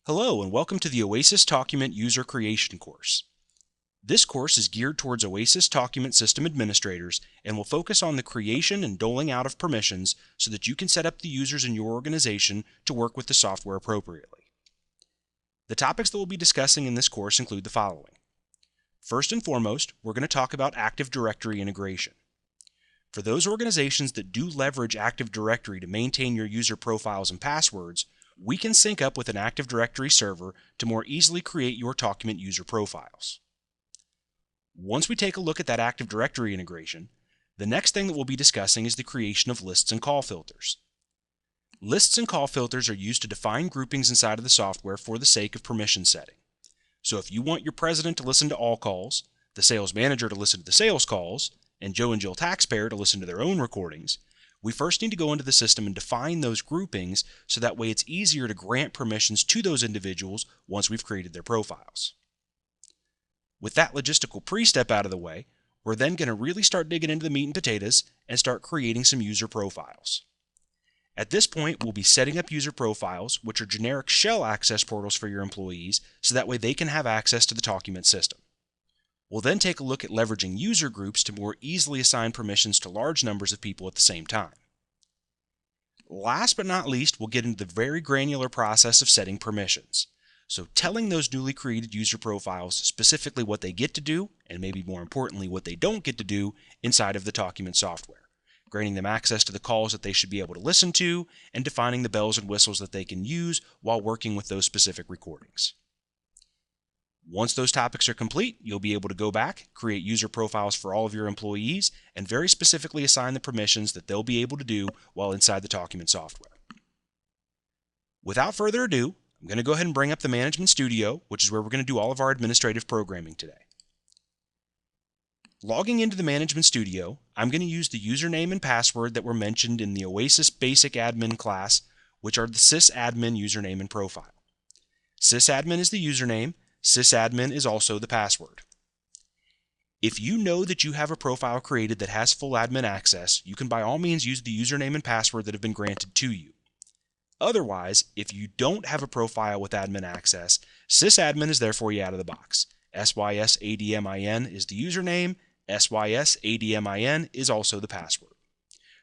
Hello and welcome to the Oasis Talkument User Creation course. This course is geared towards Oasis Talkument System administrators and will focus on the creation and doling out of permissions so that you can set up the users in your organization to work with the software appropriately. The topics that we'll be discussing in this course include the following. First and foremost, we're going to talk about Active Directory integration. For those organizations that do leverage Active Directory to maintain your user profiles and passwords, we can sync up with an Active Directory server to more easily create your Talkument user profiles. Once we take a look at that Active Directory integration, the next thing that we'll be discussing is the creation of lists and call filters. Lists and call filters are used to define groupings inside of the software for the sake of permission setting. So if you want your president to listen to all calls, the sales manager to listen to the sales calls, and Joe and Jill taxpayer to listen to their own recordings, we first need to go into the system and define those groupings so that way it's easier to grant permissions to those individuals once we've created their profiles. With that logistical pre-step out of the way, we're then going to really start digging into the meat and potatoes and start creating some user profiles. At this point, we'll be setting up user profiles, which are generic shell access portals for your employees, so that way they can have access to the Talkument system. We'll then take a look at leveraging user groups to more easily assign permissions to large numbers of people at the same time. Last but not least, we'll get into the very granular process of setting permissions. So telling those newly created user profiles specifically what they get to do, and maybe more importantly what they don't get to do inside of the Talkument software. Granting them access to the calls that they should be able to listen to, and defining the bells and whistles that they can use while working with those specific recordings. Once those topics are complete, you'll be able to go back, create user profiles for all of your employees, and very specifically assign the permissions that they'll be able to do while inside the Talkument software. Without further ado, I'm going to go ahead and bring up the Management Studio, which is where we're going to do all of our administrative programming today. Logging into the Management Studio, I'm going to use the username and password that were mentioned in the Oasis Basic Admin class, which are the sysadmin username and profile. Sysadmin is the username. Sysadmin is also the password. If you know that you have a profile created that has full admin access, you can by all means use the username and password that have been granted to you. Otherwise, if you don't have a profile with admin access, sysadmin is there for you out of the box. SYSADMIN is the username, SYSADMIN is also the password.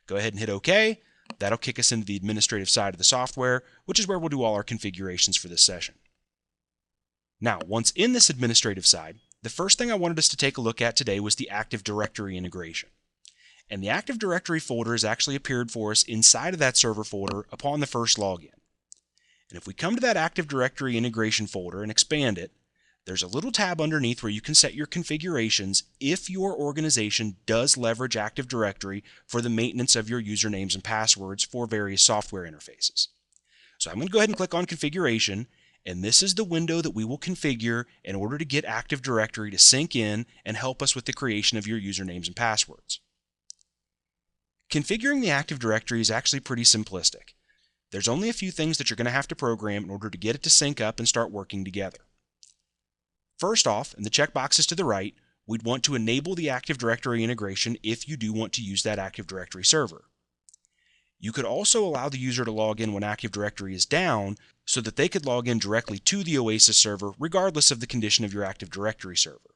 Go ahead and hit OK. That'll kick us into the administrative side of the software, which is where we'll do all our configurations for this session. Now, once in this administrative side, the first thing I wanted us to take a look at today was the Active Directory integration. And the Active Directory folder has actually appeared for us inside of that server folder upon the first login. And if we come to that Active Directory integration folder and expand it, there's a little tab underneath where you can set your configurations if your organization does leverage Active Directory for the maintenance of your usernames and passwords for various software interfaces. So I'm going to go ahead and click on Configuration. And this is the window that we will configure in order to get Active Directory to sync in and help us with the creation of your usernames and passwords. Configuring the Active Directory is actually pretty simplistic. There's only a few things that you're going to have to program in order to get it to sync up and start working together. First off, in the checkboxes to the right, we'd want to enable the Active Directory integration if you do want to use that Active Directory server. You could also allow the user to log in when Active Directory is down so that they could log in directly to the Oasis server regardless of the condition of your Active Directory server.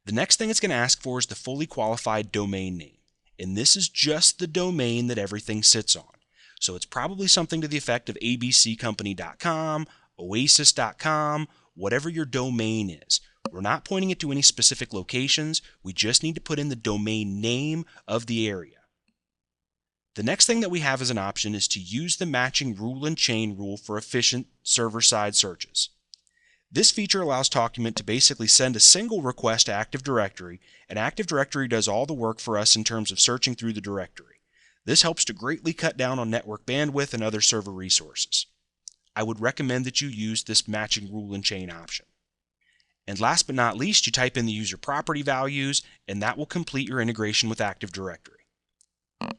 The next thing it's going to ask for is the fully qualified domain name, and this is just the domain that everything sits on. So it's probably something to the effect of abccompany.com, oasis.com, whatever your domain is. We're not pointing it to any specific locations, we just need to put in the domain name of the area. The next thing that we have as an option is to use the matching rule and chain rule for efficient server-side searches. This feature allows Talkument to basically send a single request to Active Directory, and Active Directory does all the work for us in terms of searching through the directory. This helps to greatly cut down on network bandwidth and other server resources. I would recommend that you use this matching rule and chain option. And last but not least, you type in the user property values, and that will complete your integration with Active Directory.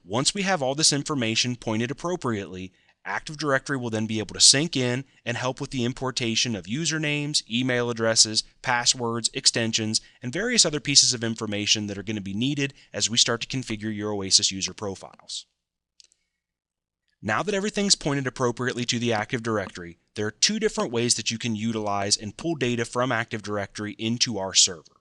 Once we have all this information pointed appropriately, Active Directory will then be able to sync in and help with the importation of usernames, email addresses, passwords, extensions, and various other pieces of information that are going to be needed as we start to configure your Oasis user profiles. Now that everything's pointed appropriately to the Active Directory, there are two different ways that you can utilize and pull data from Active Directory into our server.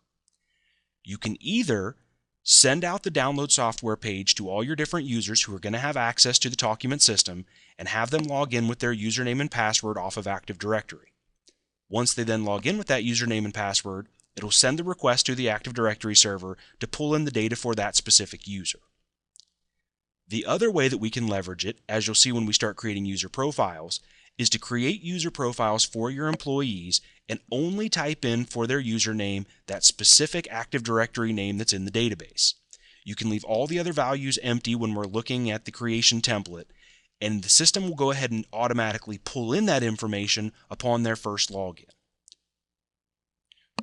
You can either send out the download software page to all your different users who are going to have access to the Talkument system and have them log in with their username and password off of Active Directory. Once they then log in with that username and password, it'll send the request to the Active Directory server to pull in the data for that specific user. The other way that we can leverage it, as you'll see when we start creating user profiles, is to create user profiles for your employees and only type in for their username that specific Active Directory name that's in the database. You can leave all the other values empty when we're looking at the creation template, and the system will go ahead and automatically pull in that information upon their first login.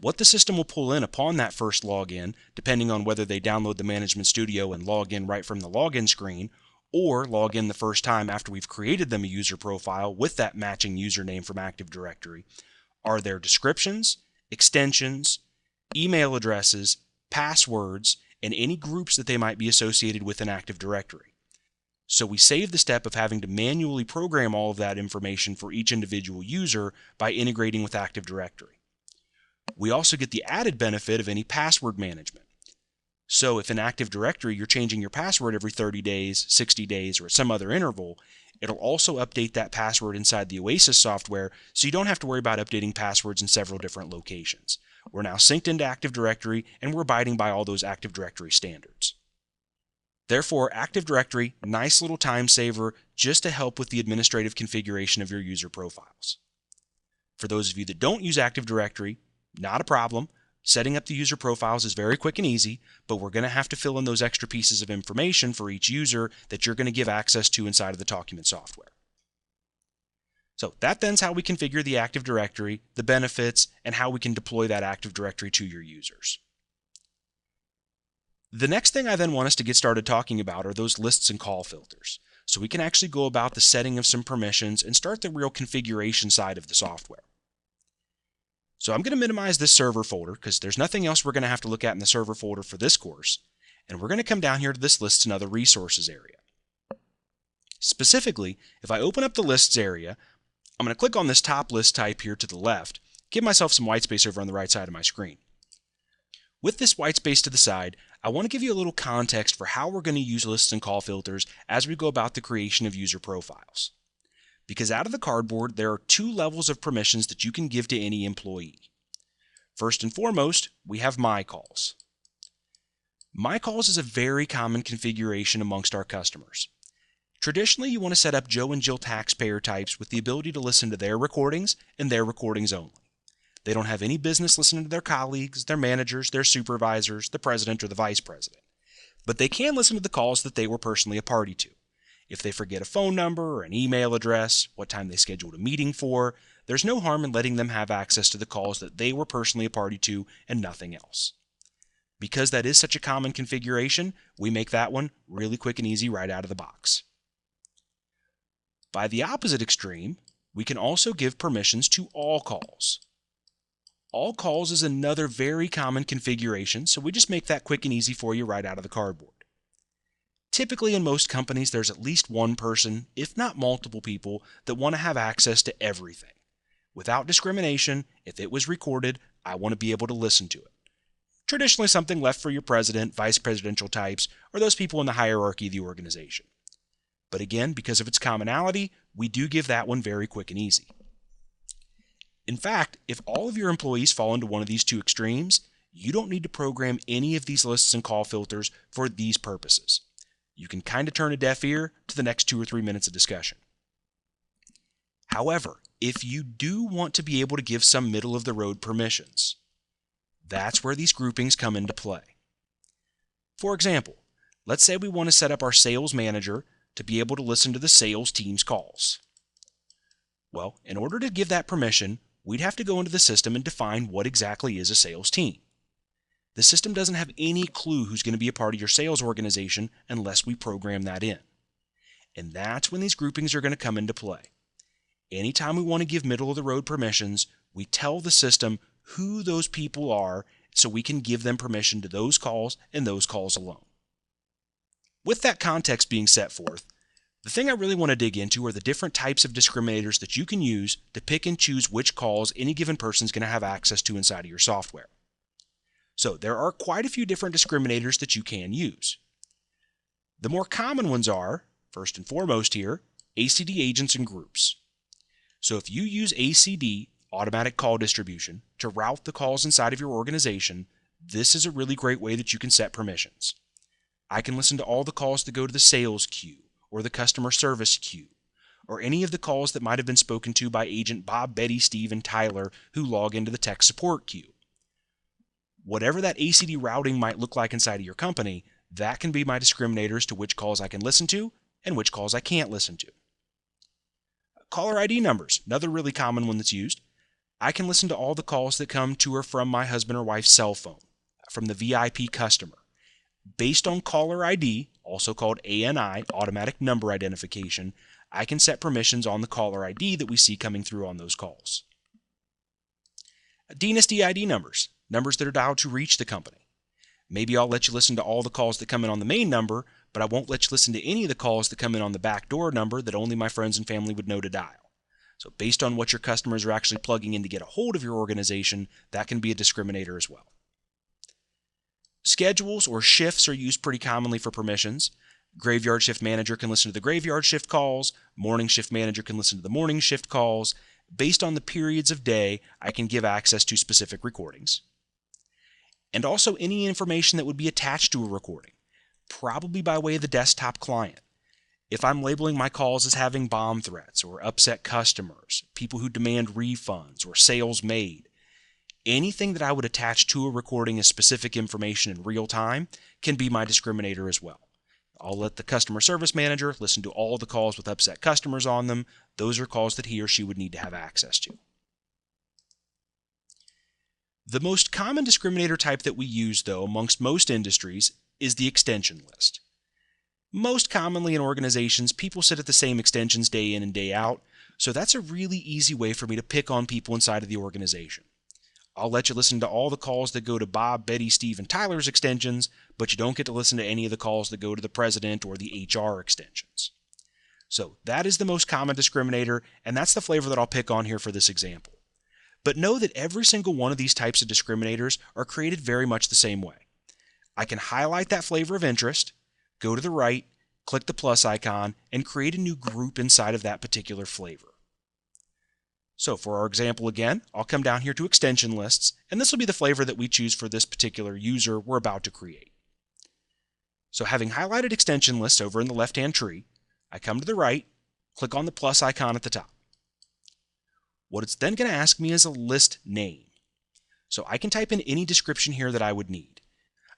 What the system will pull in upon that first login, depending on whether they download the Management Studio and log in right from the login screen, or log in the first time after we've created them a user profile with that matching username from Active Directory, are their descriptions, extensions, email addresses, passwords, and any groups that they might be associated with an Active Directory. So we save the step of having to manually program all of that information for each individual user by integrating with Active Directory. We also get the added benefit of any password management. So if in Active Directory you're changing your password every 30 days, 60 days, or at some other interval, it'll also update that password inside the Oasis software, so you don't have to worry about updating passwords in several different locations. We're now synced into Active Directory, and we're abiding by all those Active Directory standards. Therefore, Active Directory, nice little time saver just to help with the administrative configuration of your user profiles. For those of you that don't use Active Directory, not a problem. Setting up the user profiles is very quick and easy, but we're going to have to fill in those extra pieces of information for each user that you're going to give access to inside of the Talkument software. So that then's how we configure the Active Directory, the benefits, and how we can deploy that Active Directory to your users. The next thing I then want us to get started talking about are those lists and call filters. So we can actually go about the setting of some permissions and start the real configuration side of the software. So I'm going to minimize this server folder because there's nothing else we're going to have to look at in the server folder for this course, and we're going to come down here to this Lists and Other Resources area. Specifically, if I open up the Lists area, I'm going to click on this top list type here to the left, give myself some white space over on the right side of my screen. With this white space to the side, I want to give you a little context for how we're going to use lists and call filters as we go about the creation of user profiles. Because out of the cardboard, there are two levels of permissions that you can give to any employee. First and foremost, we have My Calls. My Calls is a very common configuration amongst our customers. Traditionally, you want to set up Joe and Jill taxpayer types with the ability to listen to their recordings and their recordings only. They don't have any business listening to their colleagues, their managers, their supervisors, the president, or the vice president. But they can listen to the calls that they were personally a party to. If they forget a phone number or an email address, what time they scheduled a meeting for, there's no harm in letting them have access to the calls that they were personally a party to and nothing else. Because that is such a common configuration, we make that one really quick and easy right out of the box. By the opposite extreme, we can also give permissions to all calls. All calls is another very common configuration, so we just make that quick and easy for you right out of the cardboard. Typically in most companies, there's at least one person, if not multiple people, that want to have access to everything. Without discrimination, if it was recorded, I want to be able to listen to it. Traditionally something left for your president, vice presidential types, or those people in the hierarchy of the organization. But again, because of its commonality, we do give that one very quick and easy. In fact, if all of your employees fall into one of these two extremes, you don't need to program any of these lists and call filters for these purposes. You can kind of turn a deaf ear to the next 2 or 3 minutes of discussion. However, if you do want to be able to give some middle-of-the-road permissions, that's where these groupings come into play. For example, let's say we want to set up our sales manager to be able to listen to the sales team's calls. Well, in order to give that permission, we'd have to go into the system and define what exactly is a sales team. The system doesn't have any clue who's going to be a part of your sales organization unless we program that in. And that's when these groupings are going to come into play. Anytime we want to give middle-of-the-road permissions, we tell the system who those people are so we can give them permission to those calls and those calls alone. With that context being set forth, The thing I really want to dig into are the different types of discriminators that you can use to pick and choose which calls any given person is going to have access to inside of your software. So there are quite a few different discriminators that you can use. The more common ones are, first and foremost here, ACD agents and groups. So if you use ACD, automatic call distribution, to route the calls inside of your organization, this is a really great way that you can set permissions. I can listen to all the calls that go to the sales queue, or the customer service queue, or any of the calls that might have been spoken to by agent Bob, Betty, Steve, and Tyler who log into the tech support queue. Whatever that ACD routing might look like inside of your company, that can be my discriminators to which calls I can listen to and which calls I can't listen to. Caller ID numbers, another really common one that's used. I can listen to all the calls that come to or from my husband or wife's cell phone, from the VIP customer. Based on caller ID, also called ANI, automatic number identification, I can set permissions on the caller ID that we see coming through on those calls. DNSD ID numbers, numbers that are dialed to reach the company. Maybe I'll let you listen to all the calls that come in on the main number, but I won't let you listen to any of the calls that come in on the backdoor number that only my friends and family would know to dial. So based on what your customers are actually plugging in to get a hold of your organization, that can be a discriminator as well. Schedules or shifts are used pretty commonly for permissions. Graveyard shift manager can listen to the graveyard shift calls. Morning shift manager can listen to the morning shift calls. Based on the periods of day, I can give access to specific recordings. And also any information that would be attached to a recording, probably by way of the desktop client. If I'm labeling my calls as having bomb threats or upset customers, people who demand refunds or sales made, anything that I would attach to a recording as specific information in real time can be my discriminator as well. I'll let the customer service manager listen to all the calls with upset customers on them. Those are calls that he or she would need to have access to. The most common discriminator type that we use, though, amongst most industries is the extension list. Most commonly in organizations, people sit at the same extensions day in and day out, so that's a really easy way for me to pick on people inside of the organization. I'll let you listen to all the calls that go to Bob, Betty, Steve, and Tyler's extensions, but you don't get to listen to any of the calls that go to the president or the HR extensions. So that is the most common discriminator, and that's the flavor that I'll pick on here for this example. But know that every single one of these types of discriminators are created very much the same way. I can highlight that flavor of interest, go to the right, click the plus icon, and create a new group inside of that particular flavor. So for our example again, I'll come down here to extension lists, and this will be the flavor that we choose for this particular user we're about to create. So having highlighted extension lists over in the left-hand tree, I come to the right, click on the plus icon at the top. What it's then going to ask me is a list name. So I can type in any description here that I would need.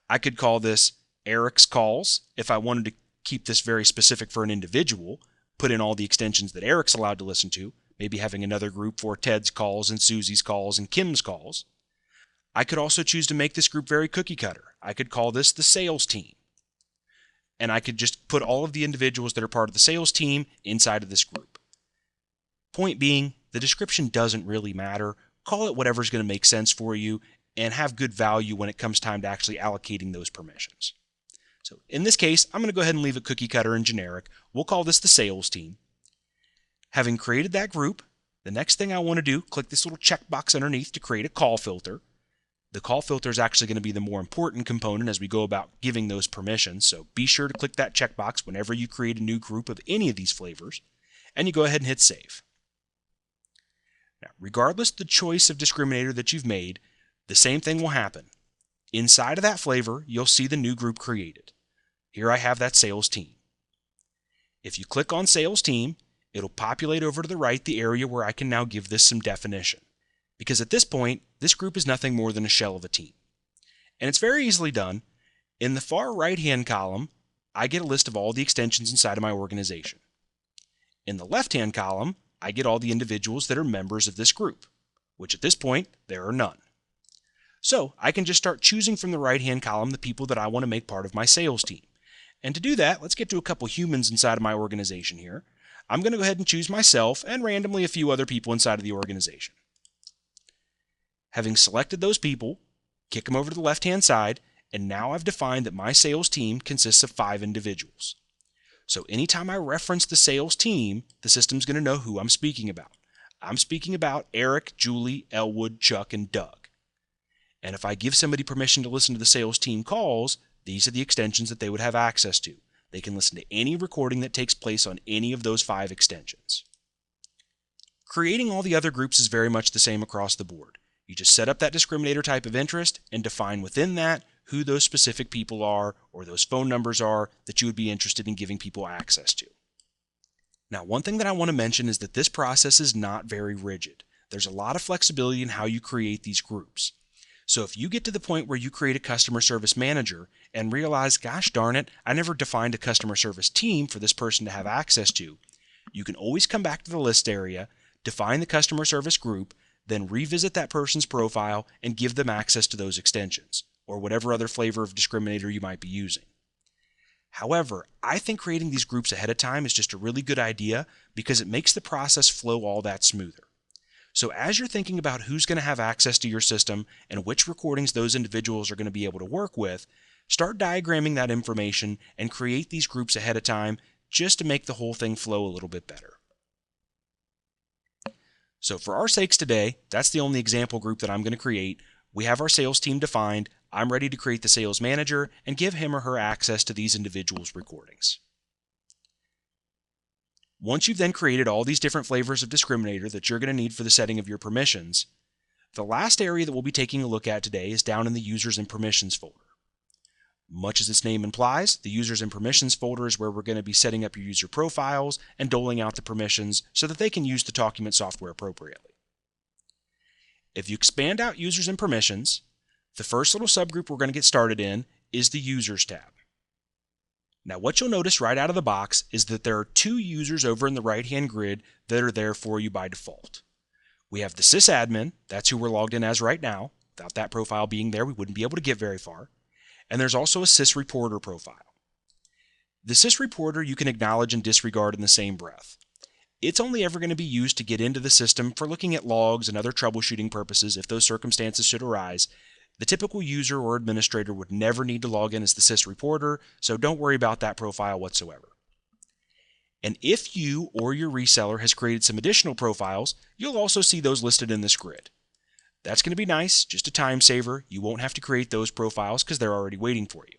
I could call this Eric's Calls if I wanted to keep this very specific for an individual, put in all the extensions that Eric's allowed to listen to, maybe having another group for Ted's calls and Susie's calls and Kim's calls. I could also choose to make this group very cookie cutter. I could call this the sales team. And I could just put all of the individuals that are part of the sales team inside of this group. Point being, the description doesn't really matter. Call it whatever's going to make sense for you and have good value when it comes time to actually allocating those permissions. So in this case, I'm going to go ahead and leave it cookie cutter and generic. We'll call this the sales team. Having created that group, the next thing I want to do, click this little checkbox underneath to create a call filter. The call filter is actually going to be the more important component as we go about giving those permissions, so be sure to click that checkbox whenever you create a new group of any of these flavors, and you go ahead and hit save. Now, regardless of the choice of discriminator that you've made, the same thing will happen. Inside of that flavor, you'll see the new group created. Here I have that sales team. If you click on sales team, it'll populate over to the right the area where I can now give this some definition. Because at this point, this group is nothing more than a shell of a team. And it's very easily done. In the far right-hand column, I get a list of all the extensions inside of my organization. In the left-hand column, I get all the individuals that are members of this group, which at this point, there are none. So I can just start choosing from the right-hand column the people that I want to make part of my sales team. And to do that, let's get to a couple humans inside of my organization here. I'm going to go ahead and choose myself and randomly a few other people inside of the organization. Having selected those people, kick them over to the left-hand side, and now I've defined that my sales team consists of 5 individuals. So anytime I reference the sales team, the system's going to know who I'm speaking about. I'm speaking about Eric, Julie, Elwood, Chuck, and Doug. And if I give somebody permission to listen to the sales team calls, these are the extensions that they would have access to. They can listen to any recording that takes place on any of those 5 extensions. Creating all the other groups is very much the same across the board. You just set up that discriminator type of interest and define within that who those specific people are or those phone numbers are that you would be interested in giving people access to. Now, one thing that I want to mention is that this process is not very rigid. There's a lot of flexibility in how you create these groups. So if you get to the point where you create a customer service manager and realize, gosh darn it, I never defined a customer service team for this person to have access to, you can always come back to the list area, define the customer service group, then revisit that person's profile and give them access to those extensions, or whatever other flavor of discriminator you might be using. However, I think creating these groups ahead of time is just a really good idea because it makes the process flow all that smoother. So as you're thinking about who's going to have access to your system and which recordings those individuals are going to be able to work with, start diagramming that information and create these groups ahead of time just to make the whole thing flow a little bit better. So for our sakes today, that's the only example group that I'm going to create. We have our sales team defined. I'm ready to create the sales manager and give him or her access to these individuals' recordings. Once you've then created all these different flavors of discriminator that you're going to need for the setting of your permissions, the last area that we'll be taking a look at today is down in the Users and Permissions folder. Much as its name implies, the Users and Permissions folder is where we're going to be setting up your user profiles and doling out the permissions so that they can use the Talkument software appropriately. If you expand out Users and Permissions, the first little subgroup we're going to get started in is the Users tab. Now what you'll notice right out of the box is that there are 2 users over in the right-hand grid that are there for you by default. We have the sysadmin, that's who we're logged in as right now. Without that profile being there, we wouldn't be able to get very far. And there's also a sysreporter profile. The sysreporter you can acknowledge and disregard in the same breath. It's only ever going to be used to get into the system for looking at logs and other troubleshooting purposes if those circumstances should arise. The typical user or administrator would never need to log in as the sysreporter, so don't worry about that profile whatsoever. And if you or your reseller has created some additional profiles, you'll also see those listed in this grid. That's going to be nice, just a time saver. You won't have to create those profiles because they're already waiting for you.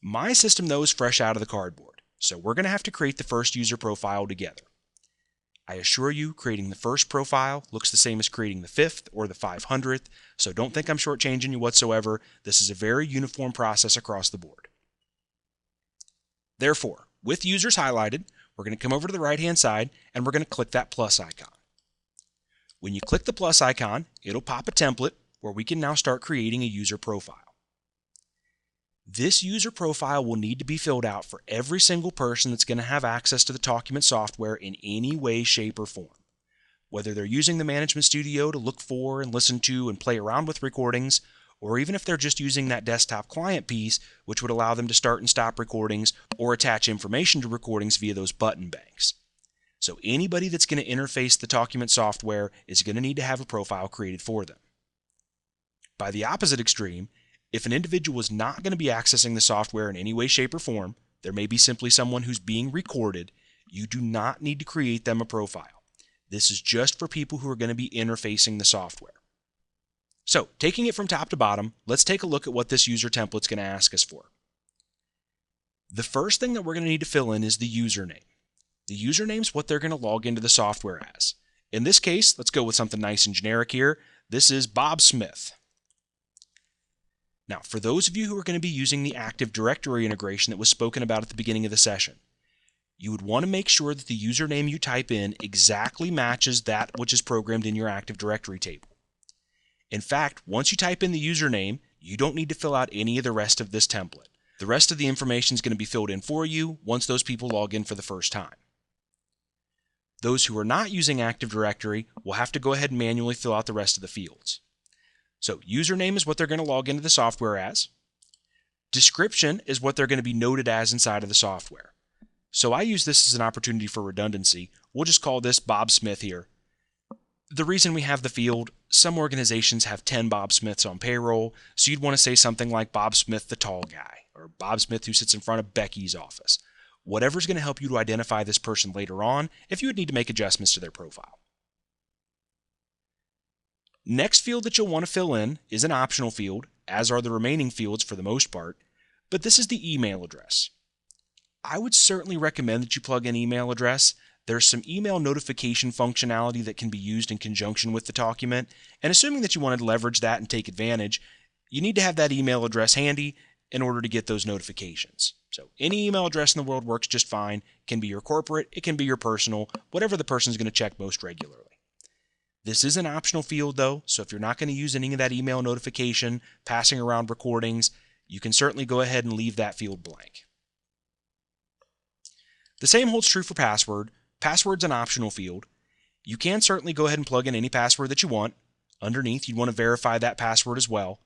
My system, though, is fresh out of the cardboard, so we're going to have to create the first user profile together. I assure you, creating the first profile looks the same as creating the 5th or the 500th, so don't think I'm shortchanging you whatsoever. This is a very uniform process across the board. Therefore, with users highlighted, we're going to come over to the right-hand side and we're going to click that plus icon. When you click the plus icon, it'll pop a template where we can now start creating a user profile. This user profile will need to be filled out for every single person that's going to have access to the Talkument software in any way, shape, or form. Whether they're using the Management Studio to look for and listen to and play around with recordings, or even if they're just using that desktop client piece, which would allow them to start and stop recordings or attach information to recordings via those button banks. So anybody that's going to interface the Talkument software is going to need to have a profile created for them. By the opposite extreme, if an individual is not going to be accessing the software in any way, shape, or form, there may be simply someone who's being recorded, you do not need to create them a profile. This is just for people who are going to be interfacing the software. So, taking it from top to bottom, let's take a look at what this user template's going to ask us for. The first thing that we're going to need to fill in is the username. The username is what they're going to log into the software as. In this case, let's go with something nice and generic here. This is Bob Smith. Now, for those of you who are going to be using the Active Directory integration that was spoken about at the beginning of the session, you would want to make sure that the username you type in exactly matches that which is programmed in your Active Directory table. In fact, once you type in the username, you don't need to fill out any of the rest of this template. The rest of the information is going to be filled in for you once those people log in for the first time. Those who are not using Active Directory will have to go ahead and manually fill out the rest of the fields. So username is what they're going to log into the software as. Description is what they're going to be noted as inside of the software. So I use this as an opportunity for redundancy. We'll just call this Bob Smith here. The reason we have the field, some organizations have 10 Bob Smiths on payroll, so you'd want to say something like Bob Smith the tall guy, or Bob Smith who sits in front of Becky's office. whatever's going to help you to identify this person later on if you would need to make adjustments to their profile. Next field that you'll want to fill in is an optional field, as are the remaining fields for the most part, but this is the email address. I would certainly recommend that you plug in email address. There's some email notification functionality that can be used in conjunction with the document, and assuming that you wanted to leverage that and take advantage, you need to have that email address handy in order to get those notifications. So any email address in the world works just fine. It can be your corporate, it can be your personal, whatever the person's going to check most regularly. This is an optional field though, so if you're not going to use any of that email notification, passing around recordings, you can certainly go ahead and leave that field blank. The same holds true for password. Password's an optional field. You can certainly go ahead and plug in any password that you want. Underneath, you'd want to verify that password as well.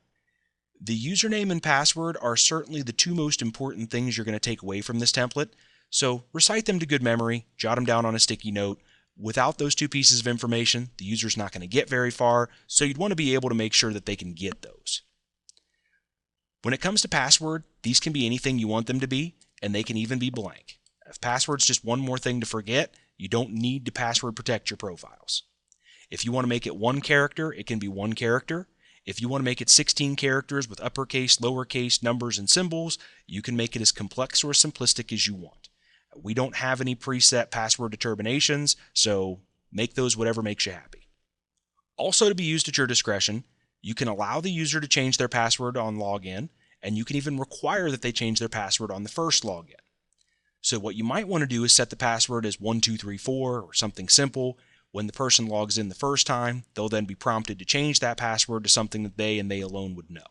The username and password are certainly the two most important things you're going to take away from this template, so recite them to good memory, jot them down on a sticky note. Without those two pieces of information, the user's not going to get very far, so you'd want to be able to make sure that they can get those. When it comes to password, these can be anything you want them to be, and they can even be blank. If password's just one more thing to forget, you don't need to password protect your profiles. If you want to make it one character, it can be one character. If you want to make it 16 characters with uppercase, lowercase, numbers, and symbols, you can make it as complex or simplistic as you want. We don't have any preset password determinations, so make those whatever makes you happy. Also to be used at your discretion, you can allow the user to change their password on login, and you can even require that they change their password on the first login. So what you might want to do is set the password as 1234 or something simple. When the person logs in the first time, they'll then be prompted to change that password to something that they and they alone would know.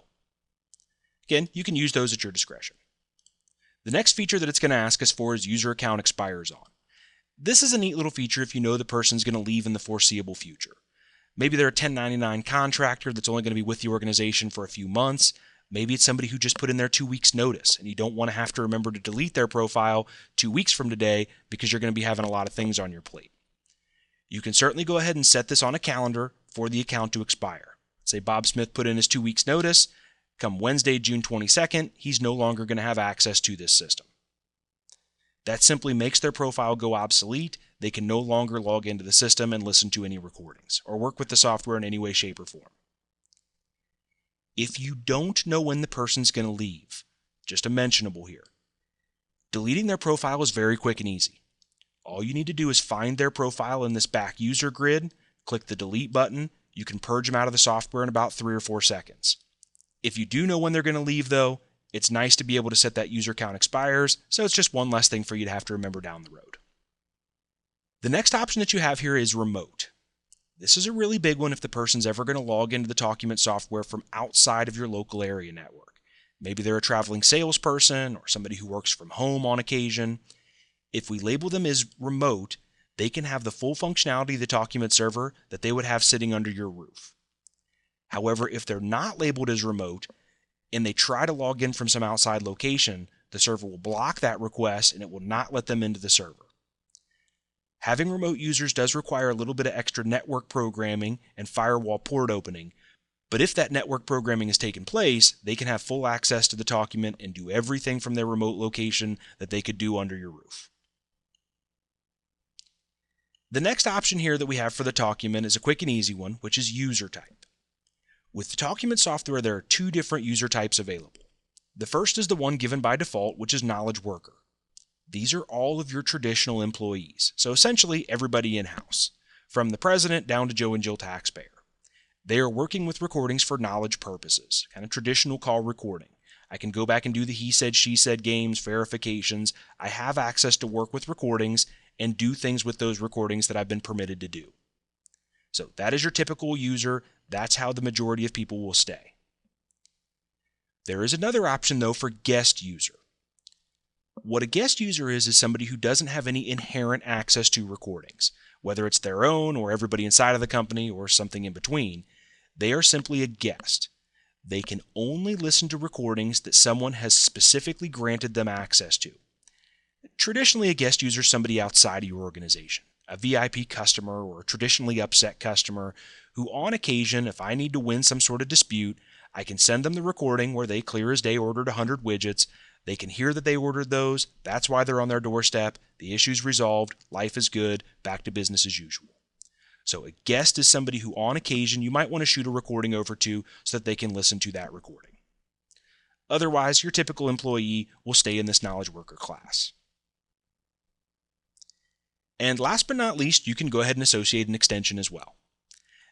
Again, you can use those at your discretion. The next feature that it's going to ask us for is user account expires on. This is a neat little feature if you know the person's going to leave in the foreseeable future. Maybe they're a 1099 contractor that's only going to be with the organization for a few months. Maybe it's somebody who just put in their 2 weeks notice and you don't want to have to remember to delete their profile 2 weeks from today because you're going to be having a lot of things on your plate. You can certainly go ahead and set this on a calendar for the account to expire. Say Bob Smith put in his 2 weeks notice. Come Wednesday, June 22nd, he's no longer going to have access to this system. That simply makes their profile go obsolete. They can no longer log into the system and listen to any recordings or work with the software in any way, shape, or form. If you don't know when the person's going to leave, just a mentionable here. Deleting their profile is very quick and easy. All you need to do is find their profile in this back user grid, click the delete button. You can purge them out of the software in about 3 or 4 seconds. If you do know when they're going to leave though, it's nice to be able to set that user count expires, so it's just one less thing for you to have to remember down the road. The next option that you have here is remote. This is a really big one if the person's ever going to log into the Talkument software from outside of your local area network. Maybe they're a traveling salesperson or somebody who works from home on occasion. If we label them as remote, they can have the full functionality of the Talkument server that they would have sitting under your roof. However, if they're not labeled as remote and they try to log in from some outside location, the server will block that request and it will not let them into the server. Having remote users does require a little bit of extra network programming and firewall port opening, but if that network programming has taken place, they can have full access to the document and do everything from their remote location that they could do under your roof. The next option here that we have for the document is a quick and easy one, which is user type. With the Talkument software, there are 2 different user types available. The first is the one given by default, which is knowledge worker. These are all of your traditional employees, so essentially everybody in-house, from the president down to Joe and Jill taxpayer. They are working with recordings for knowledge purposes, kind of traditional call recording. I can go back and do the he said, she said games, verifications. I have access to work with recordings and do things with those recordings that I've been permitted to do. So that is your typical user. That's how the majority of people will stay. There is another option though for guest user. What a guest user is somebody who doesn't have any inherent access to recordings, whether it's their own or everybody inside of the company or something in between. They are simply a guest. They can only listen to recordings that someone has specifically granted them access to. Traditionally, a guest user is somebody outside of your organization, a VIP customer or a traditionally upset customer who on occasion, if I need to win some sort of dispute, I can send them the recording where they clear as day ordered 100 widgets. They can hear that they ordered those. That's why they're on their doorstep. The issue's resolved. Life is good. Back to business as usual. So a guest is somebody who on occasion you might want to shoot a recording over to so that they can listen to that recording. Otherwise, your typical employee will stay in this knowledge worker class. And last but not least, you can go ahead and associate an extension as well.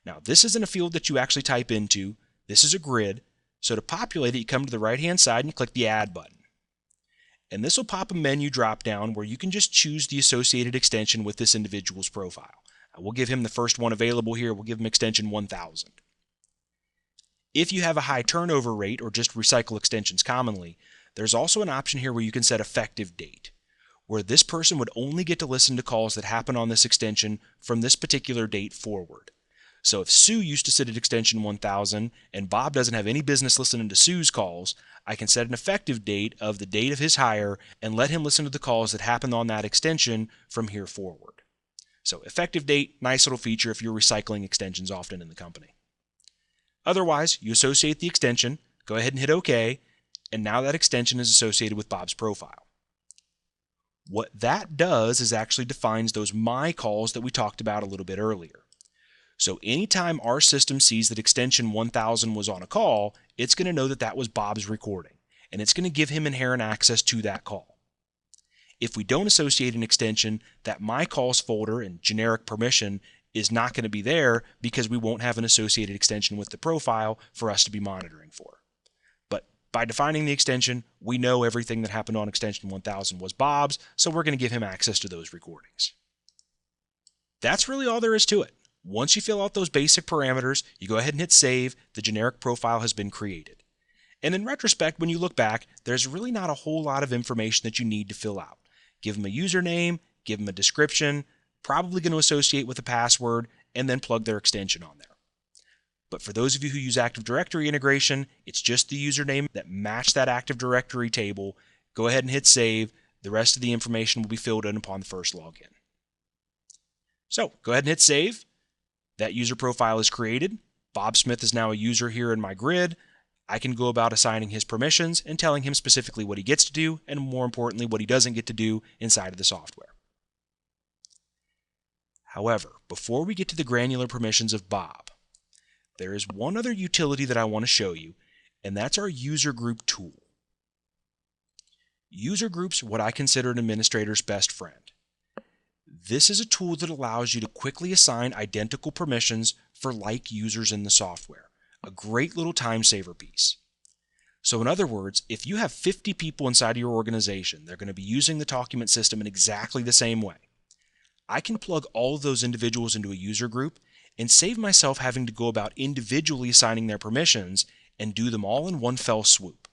Now, this isn't a field that you actually type into. This is a grid. So to populate it, you come to the right-hand side and you click the Add button. And this will pop a menu drop-down where you can just choose the associated extension with this individual's profile. We'll give him the first one available here. We'll give him extension 1000. If you have a high turnover rate or just recycle extensions commonly, there's also an option here where you can set effective date, where this person would only get to listen to calls that happen on this extension from this particular date forward. So if Sue used to sit at extension 1000 and Bob doesn't have any business listening to Sue's calls, I can set an effective date of the date of his hire and let him listen to the calls that happened on that extension from here forward. So effective date, nice little feature if you're recycling extensions often in the company. Otherwise, you associate the extension, go ahead and hit OK, and now that extension is associated with Bob's profile. What that does is actually defines those my calls that we talked about a little bit earlier. So anytime our system sees that extension 1000 was on a call, it's going to know that that was Bob's recording, and it's going to give him inherent access to that call. If we don't associate an extension, that My Calls folder and generic permission is not going to be there because we won't have an associated extension with the profile for us to be monitoring for. But by defining the extension, we know everything that happened on extension 1000 was Bob's, so we're going to give him access to those recordings. That's really all there is to it. Once you fill out those basic parameters, you go ahead and hit save. The generic profile has been created. And in retrospect, when you look back, there's really not a whole lot of information that you need to fill out. Give them a username, give them a description, probably going to associate with a password, and then plug their extension on there. But for those of you who use Active Directory integration, it's just the username that matched that Active Directory table. Go ahead and hit save. The rest of the information will be filled in upon the first login. So go ahead and hit save. That user profile is created. Bob Smith is now a user here in my grid. I can go about assigning his permissions and telling him specifically what he gets to do and, more importantly, what he doesn't get to do inside of the software. However, before we get to the granular permissions of Bob, there is one other utility that I want to show you, and that's our user group tool. User groups are what I consider an administrator's best friend. This is a tool that allows you to quickly assign identical permissions for like users in the software. A great little time saver piece. So in other words, if you have 50 people inside of your organization, they're going to be using the Talkument system in exactly the same way. I can plug all of those individuals into a user group and save myself having to go about individually assigning their permissions and do them all in one fell swoop.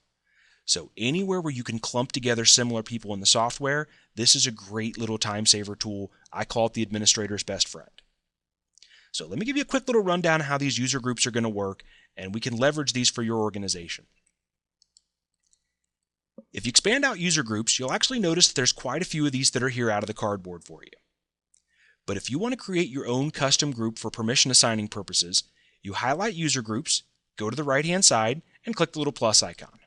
So anywhere where you can clump together similar people in the software, this is a great little time saver tool. I call it the administrator's best friend. So let me give you a quick little rundown of how these user groups are going to work, and we can leverage these for your organization. If you expand out user groups, you'll actually notice that there's quite a few of these that are here out of the cardboard for you. But if you want to create your own custom group for permission assigning purposes, you highlight user groups, go to the right-hand side, and click the little plus icon.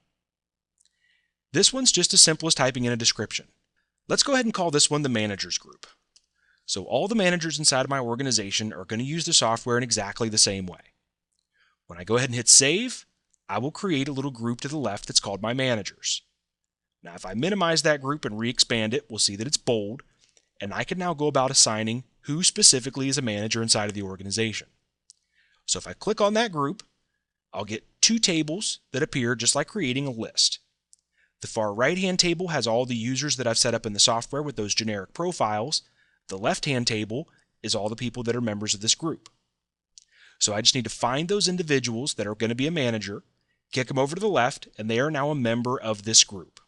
This one's just as simple as typing in a description. Let's go ahead and call this one the managers group. So all the managers inside of my organization are going to use the software in exactly the same way. When I go ahead and hit save, I will create a little group to the left that's called my managers. Now if I minimize that group and re-expand it, we'll see that it's bold, and I can now go about assigning who specifically is a manager inside of the organization. So if I click on that group, I'll get two tables that appear just like creating a list. The far right-hand table has all the users that I've set up in the software with those generic profiles. The left-hand table is all the people that are members of this group. So I just need to find those individuals that are going to be a manager, kick them over to the left, and they are now a member of this group.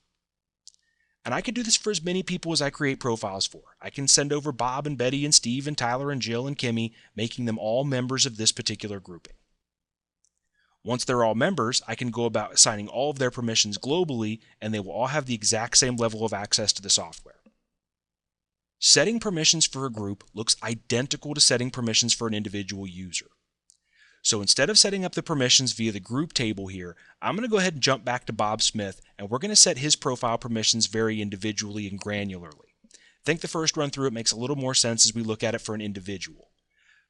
And I can do this for as many people as I create profiles for. I can send over Bob and Betty and Steve and Tyler and Jill and Kimmy, making them all members of this particular grouping. Once they're all members, I can go about assigning all of their permissions globally, and they will all have the exact same level of access to the software. Setting permissions for a group looks identical to setting permissions for an individual user. So instead of setting up the permissions via the group table here, I'm going to go ahead and jump back to Bob Smith, and we're going to set his profile permissions very individually and granularly. I think the first run through it makes a little more sense as we look at it for an individual.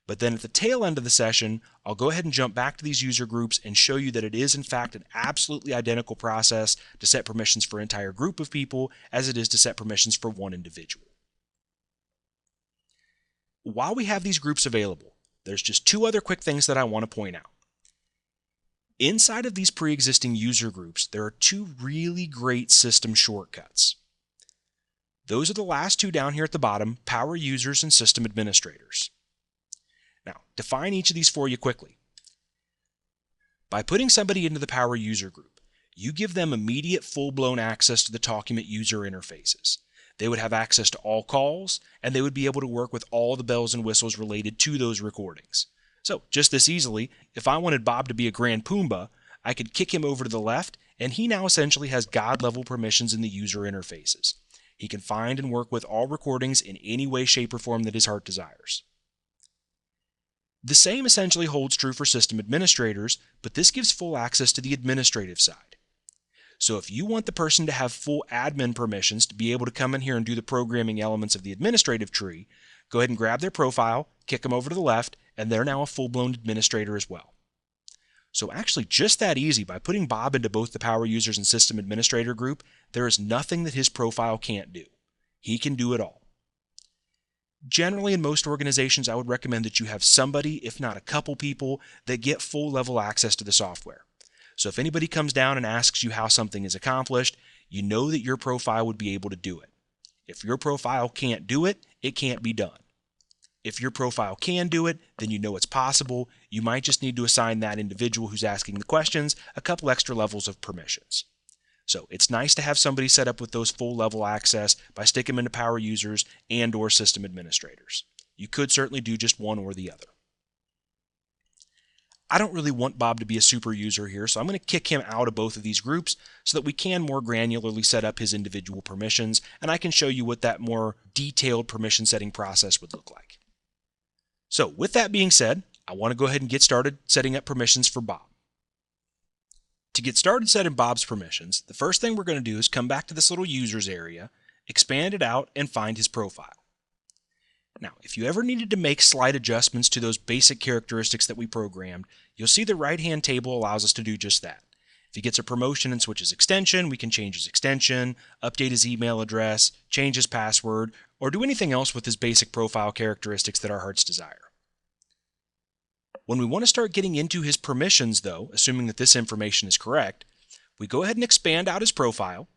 But then at the tail end of the session, I'll go ahead and jump back to these user groups and show you that it is in fact an absolutely identical process to set permissions for an entire group of people as it is to set permissions for one individual. While we have these groups available, there's just two other quick things that I want to point out. Inside of these pre-existing user groups, there are two really great system shortcuts. Those are the last two down here at the bottom, Power Users and System Administrators. Now, define each of these for you quickly. By putting somebody into the Power User group, you give them immediate full-blown access to the Talkument user interfaces. They would have access to all calls, and they would be able to work with all the bells and whistles related to those recordings. So, just this easily, if I wanted Bob to be a Grand Pumbaa, I could kick him over to the left, and he now essentially has God-level permissions in the user interfaces. He can find and work with all recordings in any way, shape, or form that his heart desires. The same essentially holds true for system administrators, but this gives full access to the administrative side. So if you want the person to have full admin permissions to be able to come in here and do the programming elements of the administrative tree, go ahead and grab their profile, kick them over to the left, and they're now a full-blown administrator as well. So actually just that easy, by putting Bob into both the Power Users and System Administrator group, there is nothing that his profile can't do. He can do it all. Generally, in most organizations, I would recommend that you have somebody, if not a couple people, that get full-level access to the software. So if anybody comes down and asks you how something is accomplished, you know that your profile would be able to do it. If your profile can't do it, it can't be done. If your profile can do it, then you know it's possible. You might just need to assign that individual who's asking the questions a couple extra levels of permissions. So it's nice to have somebody set up with those full-level access by sticking them into Power Users and/or System Administrators. You could certainly do just one or the other. I don't really want Bob to be a super user here, so I'm going to kick him out of both of these groups so that we can more granularly set up his individual permissions, and I can show you what that more detailed permission setting process would look like. So with that being said, I want to go ahead and get started setting up permissions for Bob. To get started setting Bob's permissions, the first thing we're going to do is come back to this little users area, expand it out, and find his profile. Now, if you ever needed to make slight adjustments to those basic characteristics that we programmed, you'll see the right-hand table allows us to do just that. If he gets a promotion and switches extension, we can change his extension, update his email address, change his password, or do anything else with his basic profile characteristics that our hearts desire. When we want to start getting into his permissions, though, assuming that this information is correct, we go ahead and expand out his profile,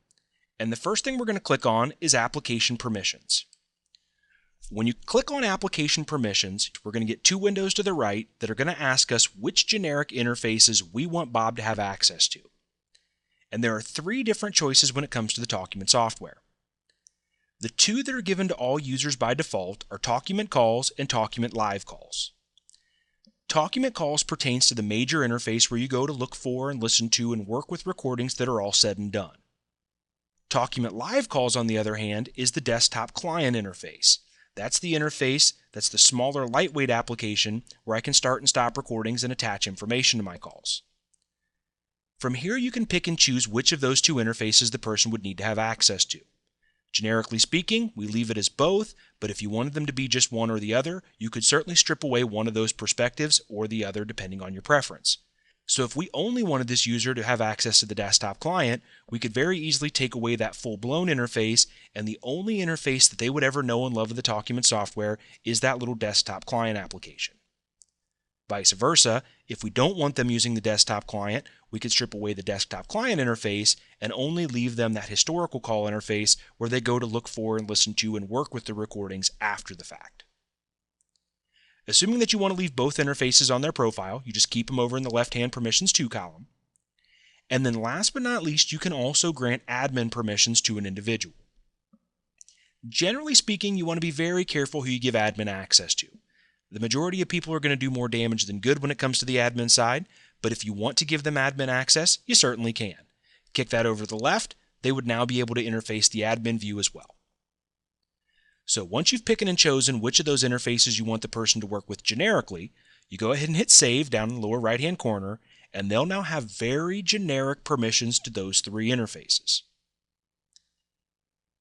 and the first thing we're going to click on is Application Permissions. When you click on Application Permissions, we're going to get two windows to the right that are going to ask us which generic interfaces we want Bob to have access to. And there are three different choices when it comes to the Talkument software. The two that are given to all users by default are Talkument Calls and Talkument Live Calls. Talkument Calls pertains to the major interface where you go to look for and listen to and work with recordings that are all said and done. Talkument Live Calls, on the other hand, is the desktop client interface. That's the interface, that's the smaller, lightweight application where I can start and stop recordings and attach information to my calls. From here, you can pick and choose which of those two interfaces the person would need to have access to. Generically speaking, we leave it as both, but if you wanted them to be just one or the other, you could certainly strip away one of those perspectives or the other depending on your preference. So if we only wanted this user to have access to the desktop client, we could very easily take away that full-blown interface, and the only interface that they would ever know and love of the Talkument software is that little desktop client application. Vice versa, if we don't want them using the desktop client, we could strip away the desktop client interface and only leave them that historical call interface where they go to look for and listen to and work with the recordings after the fact. Assuming that you want to leave both interfaces on their profile, you just keep them over in the left-hand Permissions To column. And then last but not least, you can also grant admin permissions to an individual. Generally speaking, you want to be very careful who you give admin access to. The majority of people are going to do more damage than good when it comes to the admin side, but if you want to give them admin access, you certainly can. Kick that over to the left, they would now be able to interface the admin view as well. So once you've picked and chosen which of those interfaces you want the person to work with generically, you go ahead and hit Save down in the lower right-hand corner, and they'll now have very generic permissions to those three interfaces.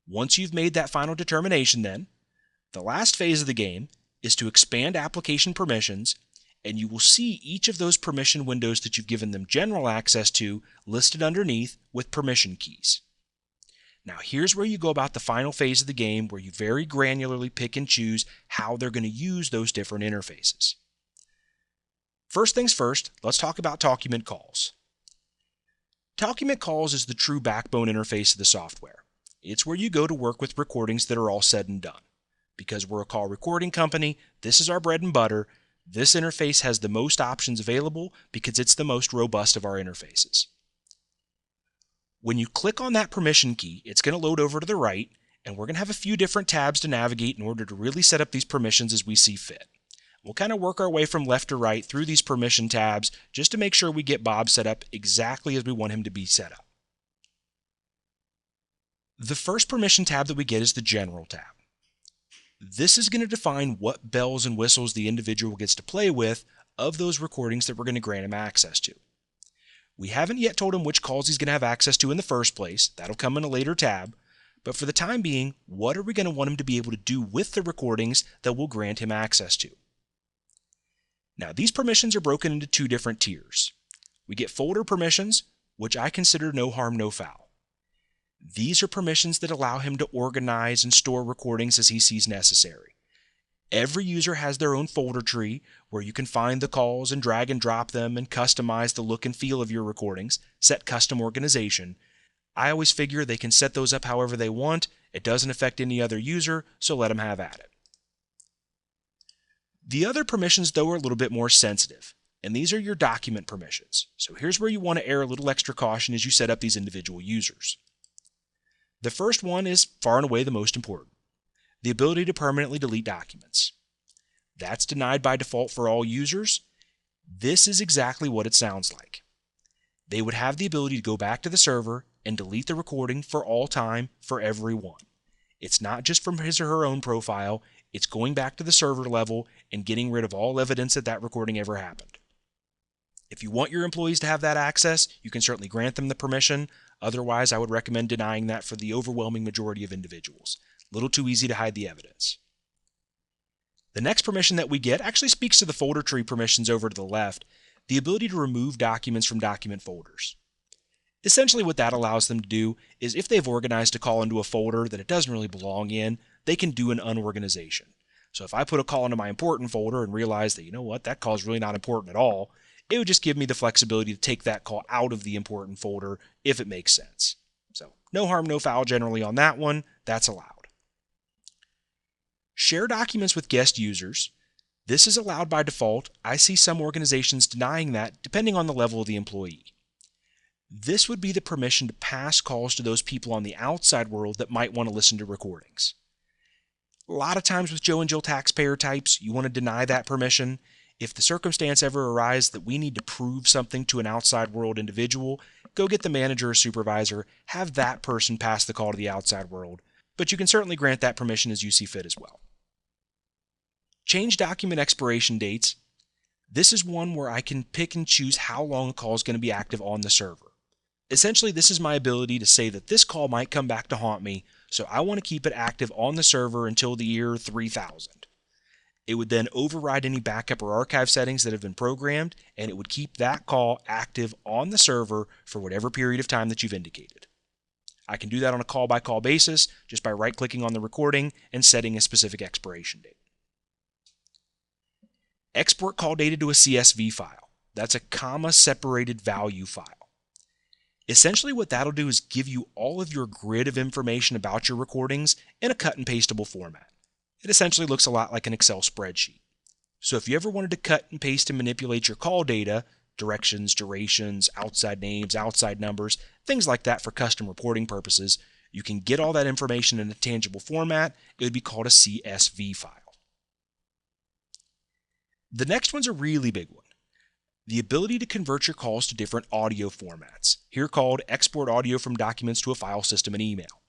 Once you've made that final determination then, the last phase of the game is to expand application permissions, and you will see each of those permission windows that you've given them general access to listed underneath with permission keys. Now here's where you go about the final phase of the game, where you very granularly pick and choose how they're going to use those different interfaces. First things first, let's talk about Talkument calls. Talkument calls is the true backbone interface of the software. It's where you go to work with recordings that are all said and done. Because we're a call recording company, this is our bread and butter. This interface has the most options available because it's the most robust of our interfaces. When you click on that permission key, it's going to load over to the right, and we're going to have a few different tabs to navigate in order to really set up these permissions as we see fit. We'll kind of work our way from left to right through these permission tabs just to make sure we get Bob set up exactly as we want him to be set up. The first permission tab that we get is the General tab. This is going to define what bells and whistles the individual gets to play with of those recordings that we're going to grant him access to. We haven't yet told him which calls he's going to have access to in the first place. That'll come in a later tab. But for the time being, what are we going to want him to be able to do with the recordings that we'll grant him access to? Now, these permissions are broken into two different tiers. We get folder permissions, which I consider no harm, no foul. These are permissions that allow him to organize and store recordings as he sees necessary. Every user has their own folder tree where you can find the calls and drag and drop them and customize the look and feel of your recordings, set custom organization. I always figure they can set those up however they want. It doesn't affect any other user, so let them have at it. The other permissions, though, are a little bit more sensitive, and these are your document permissions. So here's where you want to err a little extra caution as you set up these individual users. The first one is far and away the most important. The ability to permanently delete documents. That's denied by default for all users. This is exactly what it sounds like. They would have the ability to go back to the server and delete the recording for all time for everyone. It's not just from his or her own profile, it's going back to the server level and getting rid of all evidence that that recording ever happened. If you want your employees to have that access, you can certainly grant them the permission. Otherwise, I would recommend denying that for the overwhelming majority of individuals. A little too easy to hide the evidence. The next permission that we get actually speaks to the folder tree permissions over to the left, the ability to remove documents from document folders. Essentially what that allows them to do is if they've organized a call into a folder that it doesn't really belong in, they can do an unorganization. So if I put a call into my important folder and realize that, you know what, that call is really not important at all, it would just give me the flexibility to take that call out of the important folder if it makes sense. So no harm, no foul generally on that one. That's allowed. Share documents with guest users. This is allowed by default. I see some organizations denying that depending on the level of the employee. This would be the permission to pass calls to those people on the outside world that might want to listen to recordings. A lot of times with Joe and Jill taxpayer types, you want to deny that permission. If the circumstance ever arises that we need to prove something to an outside world individual, go get the manager or supervisor, have that person pass the call to the outside world. But you can certainly grant that permission as you see fit as well. Change document expiration dates. This is one where I can pick and choose how long a call is going to be active on the server. Essentially, this is my ability to say that this call might come back to haunt me, so I want to keep it active on the server until the year 3000. It would then override any backup or archive settings that have been programmed, and it would keep that call active on the server for whatever period of time that you've indicated. I can do that on a call-by-call basis just by right-clicking on the recording and setting a specific expiration date. Export call data to a CSV file. That's a comma-separated value file. Essentially what that'll do is give you all of your grid of information about your recordings in a cut and pastable format. It essentially looks a lot like an Excel spreadsheet. So if you ever wanted to cut and paste and manipulate your call data, directions, durations, outside names, outside numbers, things like that for custom reporting purposes, you can get all that information in a tangible format. It would be called a CSV file. The next one's a really big one. The ability to convert your calls to different audio formats, here called export audio from documents to a file system and email.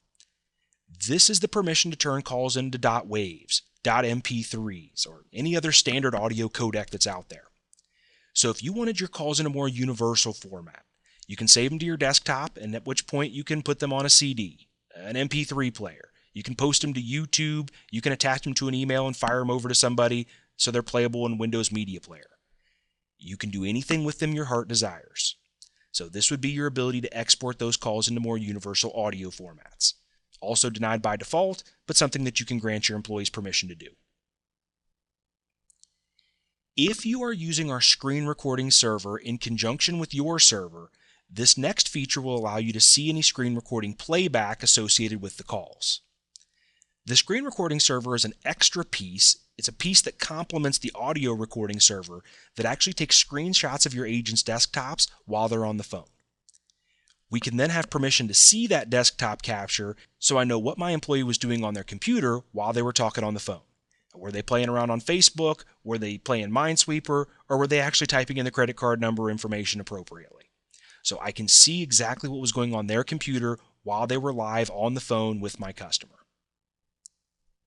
This is the permission to turn calls into .waves, .mp3s, or any other standard audio codec that's out there. So if you wanted your calls in a more universal format, you can save them to your desktop, and at which point you can put them on a CD, an MP3 player. You can post them to YouTube. You can attach them to an email and fire them over to somebody so they're playable in Windows Media Player. You can do anything with them your heart desires. So this would be your ability to export those calls into more universal audio formats. Also denied by default, but something that you can grant your employees permission to do. If you are using our screen recording server in conjunction with your server, this next feature will allow you to see any screen recording playback associated with the calls. The screen recording server is an extra piece. It's a piece that complements the audio recording server that actually takes screenshots of your agents' desktops while they're on the phone. We can then have permission to see that desktop capture so I know what my employee was doing on their computer while they were talking on the phone. Were they playing around on Facebook? Were they playing Minesweeper? Or were they actually typing in the credit card number information appropriately? So I can see exactly what was going on their computer while they were live on the phone with my customer.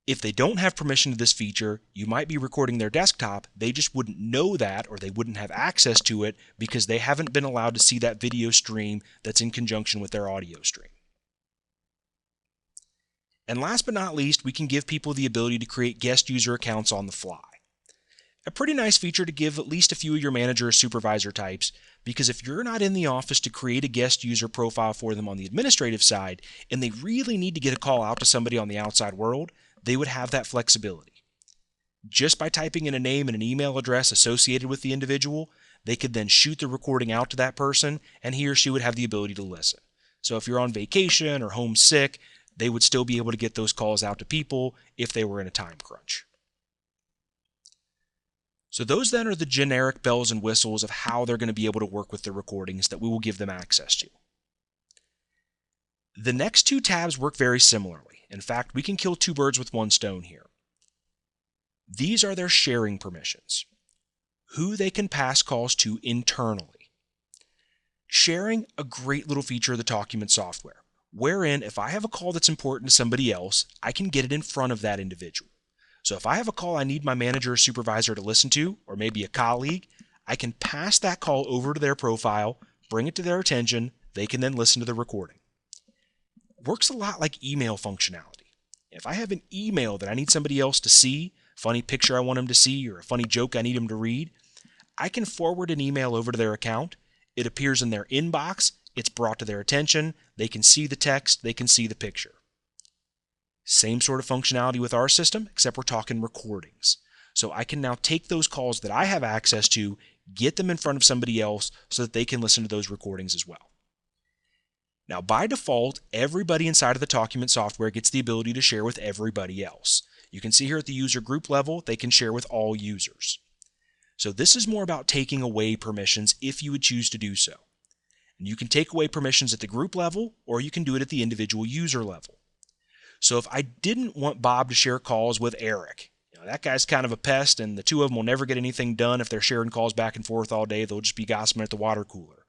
If they don't have permission to this feature, you might be recording their desktop. They just wouldn't know that, or they wouldn't have access to it because they haven't been allowed to see that video stream that's in conjunction with their audio stream. And last but not least, we can give people the ability to create guest user accounts on the fly. A pretty nice feature to give at least a few of your manager or supervisor types, because if you're not in the office to create a guest user profile for them on the administrative side, and they really need to get a call out to somebody on the outside world, they would have that flexibility. Just by typing in a name and an email address associated with the individual, they could then shoot the recording out to that person, and he or she would have the ability to listen. So if you're on vacation or homesick, they would still be able to get those calls out to people if they were in a time crunch. So those then are the generic bells and whistles of how they're going to be able to work with the recordings that we will give them access to. The next two tabs work very similarly. In fact, we can kill two birds with one stone here. These are their sharing permissions, who they can pass calls to internally. Sharing, a great little feature of the Talkument software, wherein if I have a call that's important to somebody else, I can get it in front of that individual. So if I have a call I need my manager or supervisor to listen to, or maybe a colleague, I can pass that call over to their profile, bring it to their attention, they can then listen to the recording. Works a lot like email functionality. If I have an email that I need somebody else to see, funny picture I want them to see, or a funny joke I need them to read, I can forward an email over to their account. It appears in their inbox, it's brought to their attention, they can see the text, they can see the picture. Same sort of functionality with our system, except we're talking recordings. So I can now take those calls that I have access to, get them in front of somebody else so that they can listen to those recordings as well. Now, by default, everybody inside of the Talkument software gets the ability to share with everybody else. You can see here at the user group level, they can share with all users. So this is more about taking away permissions if you would choose to do so. And you can take away permissions at the group level, or you can do it at the individual user level. So if I didn't want Bob to share calls with Eric, that guy's kind of a pest, and the two of them will never get anything done if they're sharing calls back and forth all day. They'll just be gossiping at the water cooler.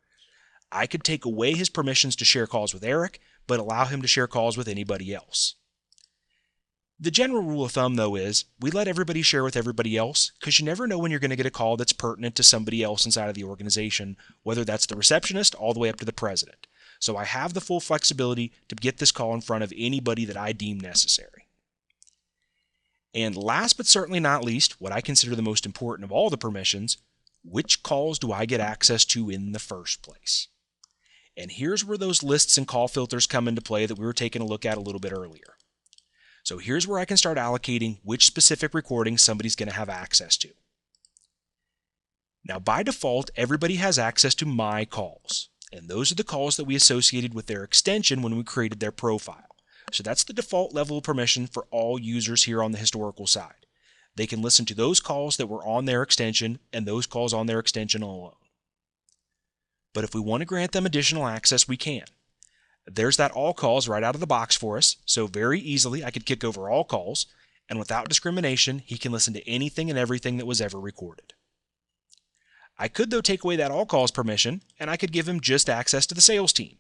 I could take away his permissions to share calls with Eric, but allow him to share calls with anybody else. The general rule of thumb, though, is we let everybody share with everybody else, because you never know when you're going to get a call that's pertinent to somebody else inside of the organization, whether that's the receptionist all the way up to the president. So I have the full flexibility to get this call in front of anybody that I deem necessary. And last but certainly not least, what I consider the most important of all the permissions, which calls do I get access to in the first place? And here's where those lists and call filters come into play that we were taking a look at a little bit earlier. So here's where I can start allocating which specific recording somebody's going to have access to. Now, by default, everybody has access to My Calls. And those are the calls that we associated with their extension when we created their profile. So that's the default level of permission for all users here on the historical side. They can listen to those calls that were on their extension and those calls on their extension alone. But if we want to grant them additional access, we can. There's that all calls right out of the box for us. So very easily I could kick over all calls, and without discrimination, he can listen to anything and everything that was ever recorded. I could, though, take away that all calls permission, and I could give him just access to the sales team.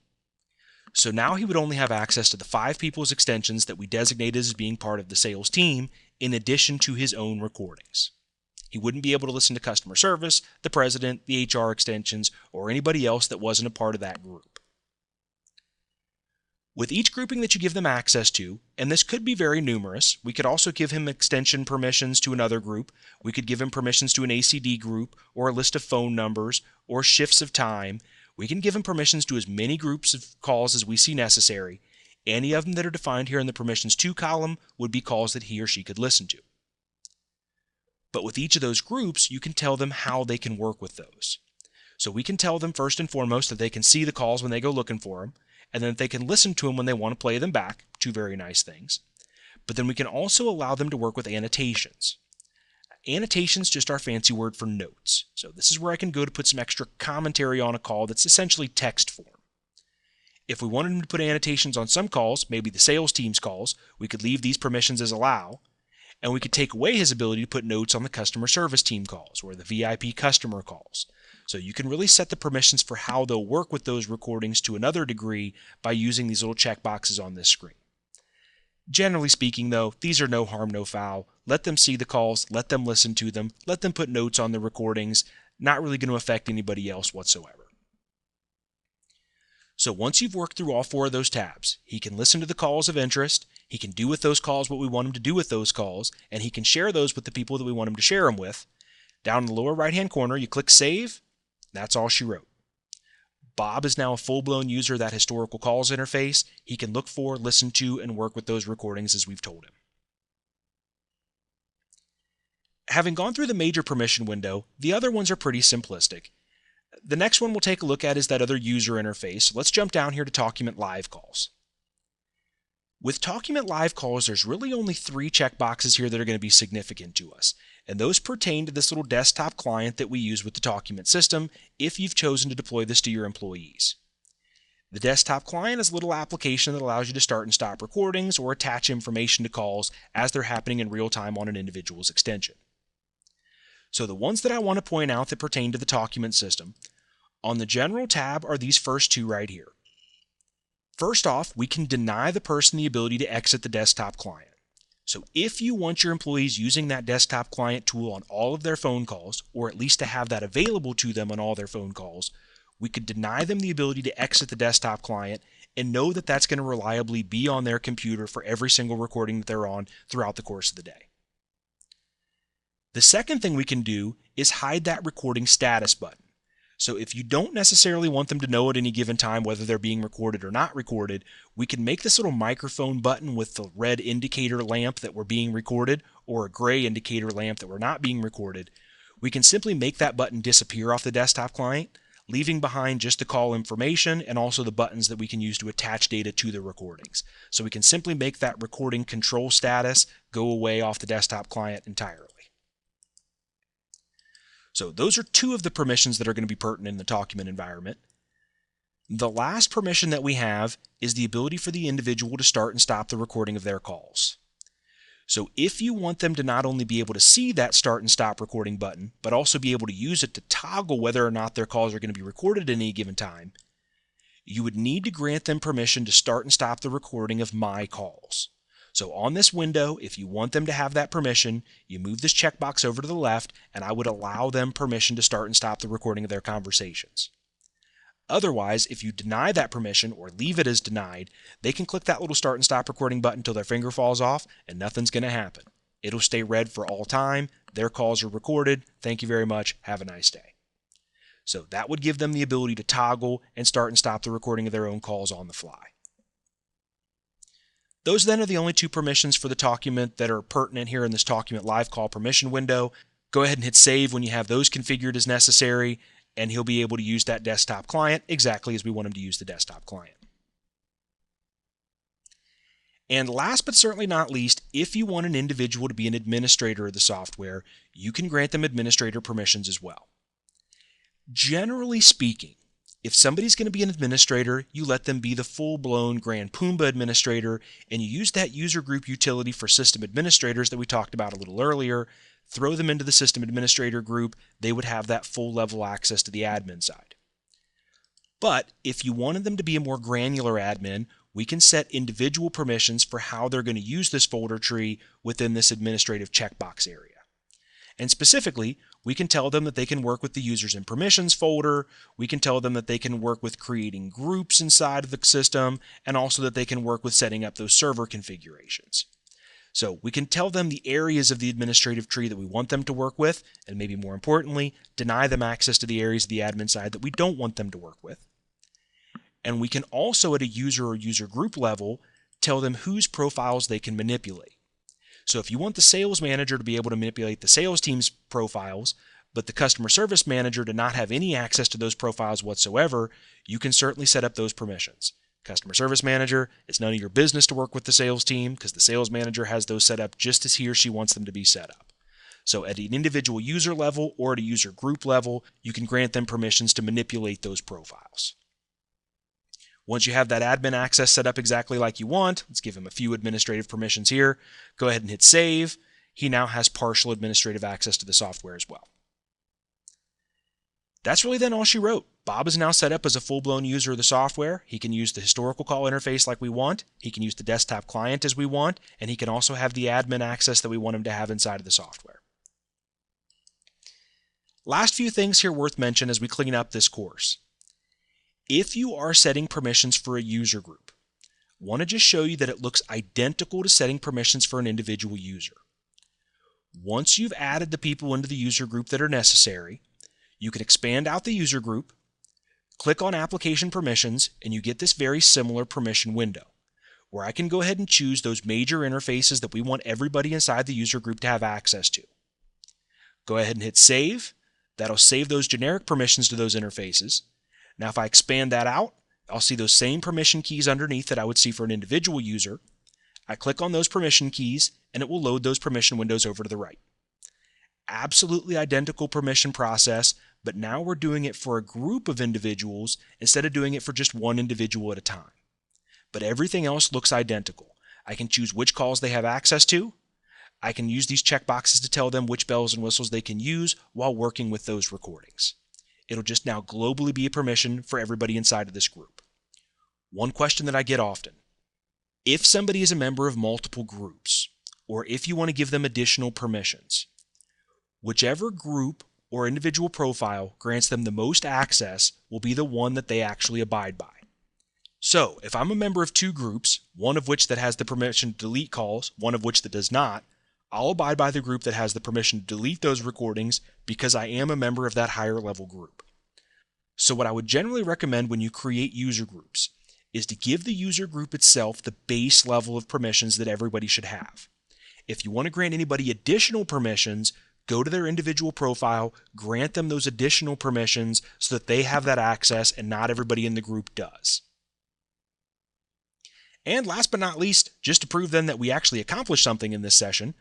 So now he would only have access to the 5 people's extensions that we designated as being part of the sales team, in addition to his own recordings. He wouldn't be able to listen to customer service, the president, the HR extensions, or anybody else that wasn't a part of that group. With each grouping that you give them access to, and this could be very numerous, we could also give him extension permissions to another group, we could give him permissions to an ACD group, or a list of phone numbers, or shifts of time. We can give him permissions to as many groups of calls as we see necessary. Any of them that are defined here in the permissions to column would be calls that he or she could listen to. But with each of those groups, you can tell them how they can work with those. So we can tell them first and foremost that they can see the calls when they go looking for them, and then they can listen to them when they want to play them back, 2 very nice things. But then we can also allow them to work with annotations. Annotations just our fancy word for notes. So this is where I can go to put some extra commentary on a call that's essentially text form. If we wanted them to put annotations on some calls, maybe the sales team's calls, we could leave these permissions as allow, and we could take away his ability to put notes on the customer service team calls or the VIP customer calls. So you can really set the permissions for how they'll work with those recordings to another degree by using these little checkboxes on this screen. Generally speaking, though, these are no harm, no foul. Let them see the calls, let them listen to them, let them put notes on the recordings. Not really going to affect anybody else whatsoever. So once you've worked through all 4 of those tabs, he can listen to the calls of interest, he can do with those calls what we want him to do with those calls, and he can share those with the people that we want him to share them with. Down in the lower right-hand corner, you click Save. That's all she wrote. Bob is now a full-blown user of that historical calls interface. He can look for, listen to, and work with those recordings as we've told him. Having gone through the major permission window, the other ones are pretty simplistic. The next one we'll take a look at is that other user interface. Let's jump down here to Talkument Live Calls. With Talkument Live Calls, there's really only 3 checkboxes here that are going to be significant to us, and those pertain to this little desktop client that we use with the Talkument system if you've chosen to deploy this to your employees. The desktop client is a little application that allows you to start and stop recordings or attach information to calls as they're happening in real time on an individual's extension. So the ones that I want to point out that pertain to the Talkument system, on the General tab are these first 2 right here. First off, we can deny the person the ability to exit the desktop client. So if you want your employees using that desktop client tool on all of their phone calls, or at least to have that available to them on all their phone calls, we could deny them the ability to exit the desktop client and know that that's going to reliably be on their computer for every single recording that they're on throughout the course of the day. The second thing we can do is hide that recording status button. So if you don't necessarily want them to know at any given time whether they're being recorded or not recorded, we can make this little microphone button with the red indicator lamp that we're being recorded or a gray indicator lamp that we're not being recorded. We can simply make that button disappear off the desktop client, leaving behind just the call information and also the buttons that we can use to attach data to the recordings. So we can simply make that recording control status go away off the desktop client entirely. So those are 2 of the permissions that are going to be pertinent in the Talkument environment. The last permission that we have is the ability for the individual to start and stop the recording of their calls. So if you want them to not only be able to see that start and stop recording button, but also be able to use it to toggle whether or not their calls are going to be recorded at any given time, you would need to grant them permission to start and stop the recording of my calls. So on this window, if you want them to have that permission, you move this checkbox over to the left, and I would allow them permission to start and stop the recording of their conversations. Otherwise, if you deny that permission or leave it as denied, they can click that little start and stop recording button until their finger falls off, and nothing's going to happen. It'll stay red for all time. Their calls are recorded. Thank you very much. Have a nice day. So that would give them the ability to toggle and start and stop the recording of their own calls on the fly. Those then are the only 2 permissions for the Talkument that are pertinent here in this Talkument Live Call permission window. Go ahead and hit Save when you have those configured as necessary, and he'll be able to use that desktop client exactly as we want him to use the desktop client. And last but certainly not least, if you want an individual to be an administrator of the software, you can grant them administrator permissions as well. Generally speaking, if somebody's going to be an administrator, you let them be the full-blown Grand Pumbaa administrator, and you use that user group utility for system administrators that we talked about a little earlier, throw them into the system administrator group, they would have that full-level access to the admin side. But if you wanted them to be a more granular admin, we can set individual permissions for how they're going to use this folder tree within this administrative checkbox area. And specifically, we can tell them that they can work with the users and permissions folder. We can tell them that they can work with creating groups inside of the system, and also that they can work with setting up those server configurations. So we can tell them the areas of the administrative tree that we want them to work with, and maybe more importantly, deny them access to the areas of the admin side that we don't want them to work with. And we can also, at a user or user group level, tell them whose profiles they can manipulate. So if you want the sales manager to be able to manipulate the sales team's profiles, but the customer service manager to not have any access to those profiles whatsoever, you can certainly set up those permissions. Customer service manager, it's none of your business to work with the sales team because the sales manager has those set up just as he or she wants them to be set up. So at an individual user level or at a user group level, you can grant them permissions to manipulate those profiles. Once you have that admin access set up exactly like you want, let's give him a few administrative permissions here. Go ahead and hit save. He now has partial administrative access to the software as well. That's really then all she wrote. Bob is now set up as a full-blown user of the software. He can use the historical call interface like we want. He can use the desktop client as we want, and he can also have the admin access that we want him to have inside of the software. Last few things here worth mentioning as we clean up this course. If you are setting permissions for a user group, I want to just show you that it looks identical to setting permissions for an individual user. Once you've added the people into the user group that are necessary, you can expand out the user group, click on Application Permissions, and you get this very similar permission window where I can go ahead and choose those major interfaces that we want everybody inside the user group to have access to. Go ahead and hit Save. That'll save those generic permissions to those interfaces. Now if I expand that out, I'll see those same permission keys underneath that I would see for an individual user. I click on those permission keys and it will load those permission windows over to the right. Absolutely identical permission process, but now we're doing it for a group of individuals instead of doing it for just one individual at a time. But everything else looks identical. I can choose which calls they have access to. I can use these checkboxes to tell them which bells and whistles they can use while working with those recordings. It'll just now globally be a permission for everybody inside of this group. One question that I get often: if somebody is a member of multiple groups, or if you want to give them additional permissions, whichever group or individual profile grants them the most access will be the one that they actually abide by. So if I'm a member of two groups, one of which that has the permission to delete calls, one of which that does not, I'll abide by the group that has the permission to delete those recordings because I am a member of that higher level group. So what I would generally recommend when you create user groups is to give the user group itself the base level of permissions that everybody should have. If you want to grant anybody additional permissions, go to their individual profile, grant them those additional permissions so that they have that access and not everybody in the group does. And last but not least, just to prove then that we actually accomplished something in this session,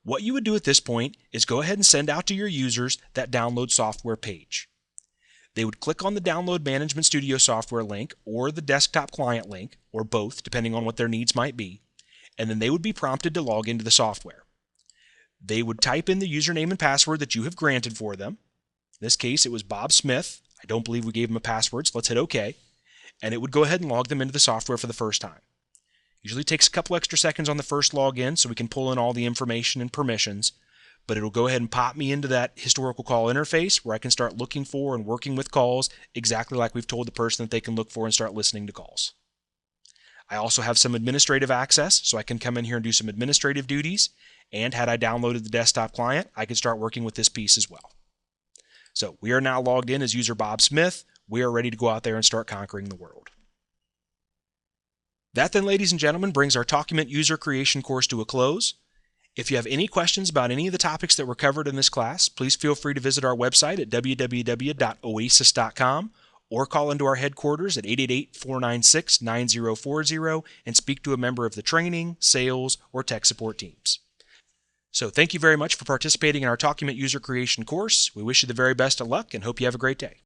what you would do at this point is go ahead and send out to your users that download software page. They would click on the Download Management Studio software link or the desktop client link, or both, depending on what their needs might be, and then they would be prompted to log into the software. They would type in the username and password that you have granted for them. In this case, it was Bob Smith. I don't believe we gave them a password, so let's hit OK. And it would go ahead and log them into the software for the first time. Usually takes a couple extra seconds on the first login so we can pull in all the information and permissions, but it'll go ahead and pop me into that historical call interface where I can start looking for and working with calls exactly like we've told the person that they can look for and start listening to calls. I also have some administrative access, so I can come in here and do some administrative duties, and had I downloaded the desktop client, I could start working with this piece as well. So we are now logged in as user Bob Smith. We are ready to go out there and start conquering the world. That then, ladies and gentlemen, brings our Talkument user creation course to a close. If you have any questions about any of the topics that were covered in this class, please feel free to visit our website at www.oasis.com or call into our headquarters at 888-496-9040 and speak to a member of the training, sales, or tech support teams. So thank you very much for participating in our Talkument user creation course. We wish you the very best of luck and hope you have a great day.